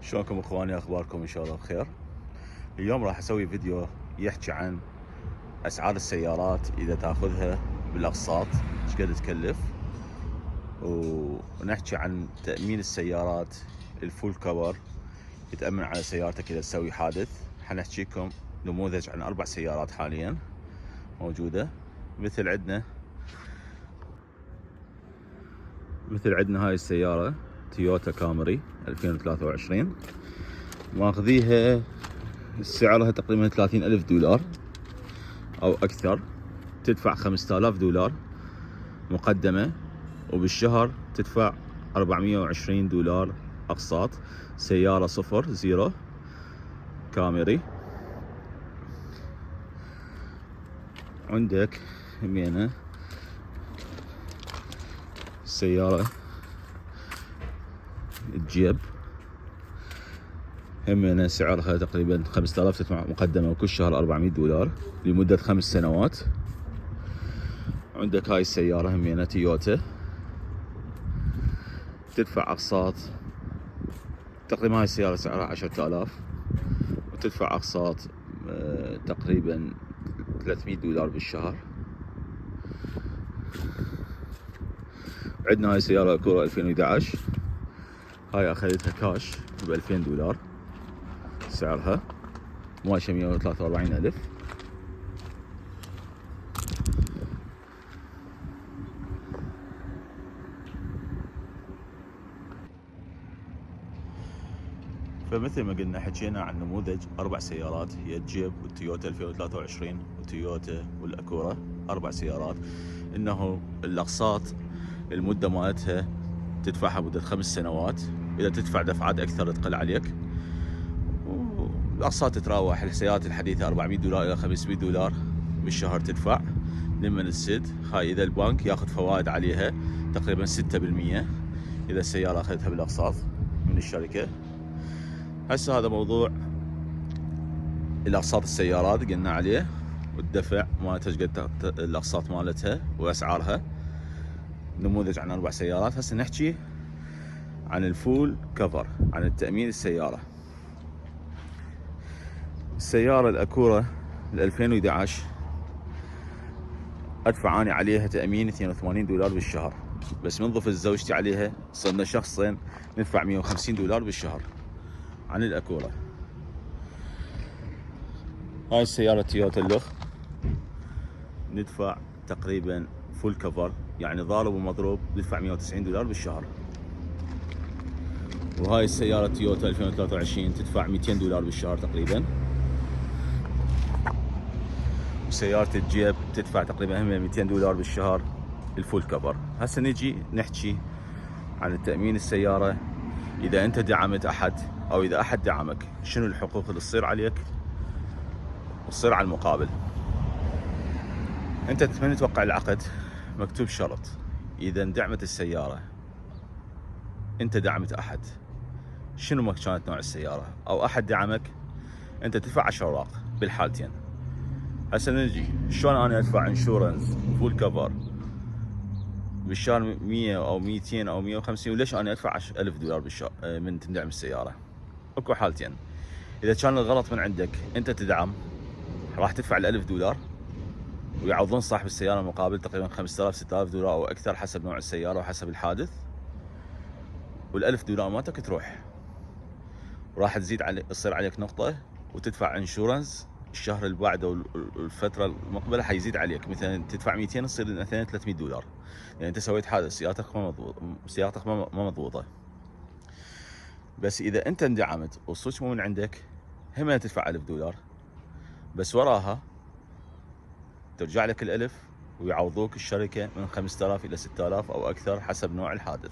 شلونكم اخواني؟ اخباركم ان شاء الله بخير. اليوم راح اسوي فيديو يحكي عن اسعار السيارات اذا تاخذها بالاقساط ايش قد تكلف، ونحكي عن تأمين السيارات الفول كفر يتأمن على سيارتك اذا تسوي حادث. حنحكي لكم نموذج عن 4 سيارات حاليا موجودة، مثل عندنا هاي السيارة تويوتا كامري 2023 ماخذيها سعرها تقريبا 30,000 دولار او اكثر. تدفع 5000 دولار مقدمة، وبالشهر تدفع 420 دولار اقساط. سيارة 0 كامري. عندك همينة سيارة الجيب، همينة سعرها تقريبا 5000 تدفع مقدمة، وكل شهر 400 دولار لمدة 5 سنوات. عندك هاي السيارة همينة تويوتا، تدفع اقساط تقريبا، هاي السيارة سعرها 10000 وتدفع اقساط تقريبا 300 دولار بالشهر. عندنا هاي السيارة اكورا 2011، هاي اخذتها كاش ب 2000 دولار، سعرها ماشية 143,000. فمثل ما قلنا حكينا عن نموذج 4 سيارات، هي الجيب والتويوتا 2023 والتويوتا والاكورا، 4 سيارات. انه الاقساط المدة مالتها تدفعها مدة 5 سنوات، اذا تدفع دفعات اكثر تقل عليك. والاقساط تتراوح السيارات الحديثة 400 دولار الى 500 دولار بالشهر تدفع لمن السد. هاي اذا البنك ياخذ فوائد عليها تقريبا 6% اذا السيارة اخذتها بالاقساط من الشركة. هسه هذا موضوع الاقساط السيارات قلنا عليه، والدفع مالتها ايش قد الاقساط مالتها واسعارها. نموذج عن 4 سيارات. هسه نحكي عن الفول كفر، عن التأمين السيارة. السيارة الاكورا 2011 ادفع اني عليها تأمين 82 دولار بالشهر، بس من ضفت زوجتي عليها صرنا شخصين ندفع 150 دولار بالشهر عن الاكورا. هاي السيارة تويوتا اللوخ ندفع تقريبا فول كفر، يعني ضارب ومضروب، ندفع 190 دولار بالشهر. وهاي السيارة تويوتا 2023 تدفع 200 دولار بالشهر تقريبا. وسيارة الجيب تدفع تقريبا هم 200 دولار بالشهر الفول كفر. هسه نجي نحكي عن التأمين السيارة. إذا أنت دعمت أحد أو إذا أحد دعمك، شنو الحقوق اللي تصير عليك وتصير على المقابل. أنت من توقع العقد مكتوب شرط، إذا اندعمت السيارة أنت دعمت أحد، شنو ما كانت نوع السيارة، أو أحد دعمك، أنت تدفع 10 أوراق بالحالتين. هسه نجي شلون أنا أدفع انشورنس فول كفر بالشهر 100 أو 200 أو 150، وليش أنا أدفع 10,000 دولار بالشهر من تندعم السيارة؟ أكو حالتين. إذا كان الغلط من عندك أنت تدعم، راح تدفع 1000 دولار ويعوضون صاحب السيارة مقابل تقريبا 5000 6000 دولار أو أكثر حسب نوع السيارة وحسب الحادث. وال1000 دولار مالتك تروح، وراح تزيد تصير عليك نقطة وتدفع انشورنس. الشهر اللي بعده والفترة المقبلة حيزيد عليك، مثلا تدفع 200 تصير مثلا 300 دولار، يعني انت سويت حادث سيارتك ما مضبوطة. بس اذا انت اندعمت والصوت مو من عندك، هم تدفع 1000 دولار، بس وراها ترجع لك ال1000 ويعوضوك الشركة من 5000 الى 6000 او اكثر حسب نوع الحادث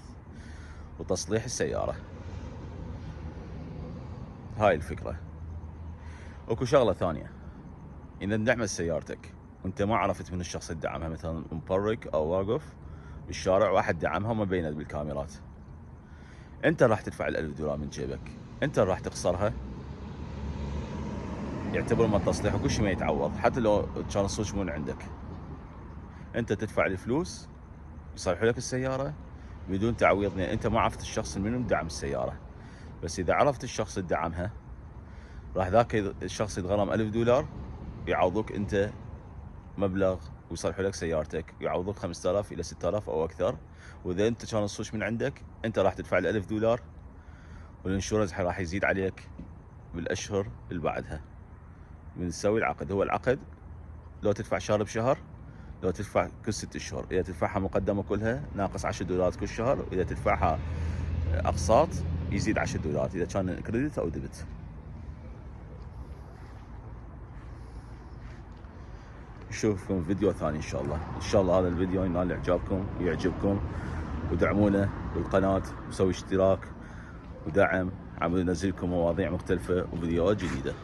وتصليح السيارة. هاي الفكرة. اكو شغلة ثانية، اذا اندعمت سيارتك وانت ما عرفت من الشخص اللي دعمها، مثلا مبرك او واقف بالشارع واحد دعمها وما بينت بالكاميرات، انت راح تدفع ال1000 دولار من جيبك، انت راح تخسرها. يعتبر ما التصليح وكل شيء ما يتعوض، حتى لو كان الصوت من عندك، انت تدفع الفلوس يصلحوا لك السيارة بدون تعويض، لان انت ما عرفت الشخص منو دعم السيارة. بس اذا عرفت الشخص اللي دعمها راح ذاك الشخص يتغرم $1000 يعوضوك انت مبلغ ويصلحوا لك سيارتك، يعوضوك 5000 الى 6000 او اكثر. واذا انت كان الصوش من عندك انت راح تدفع $1000 والانشورنس راح يزيد عليك بالاشهر اللي بعدها من تسوي العقد. هو العقد لو تدفع شهر بشهر، لو تدفع كل 6 اشهر، اذا تدفعها مقدمه كلها ناقص $10 كل شهر، واذا تدفعها اقساط يزيد $10 اذا كان كريدت او ديبت. نشوفكم فيديو ثاني ان شاء الله. ان شاء الله هذا الفيديو ينال اعجابكم ويعجبكم، ودعمونا بالقناه وسوي اشتراك ودعم، عم ننزل لكم مواضيع مختلفه وفيديوهات جديده.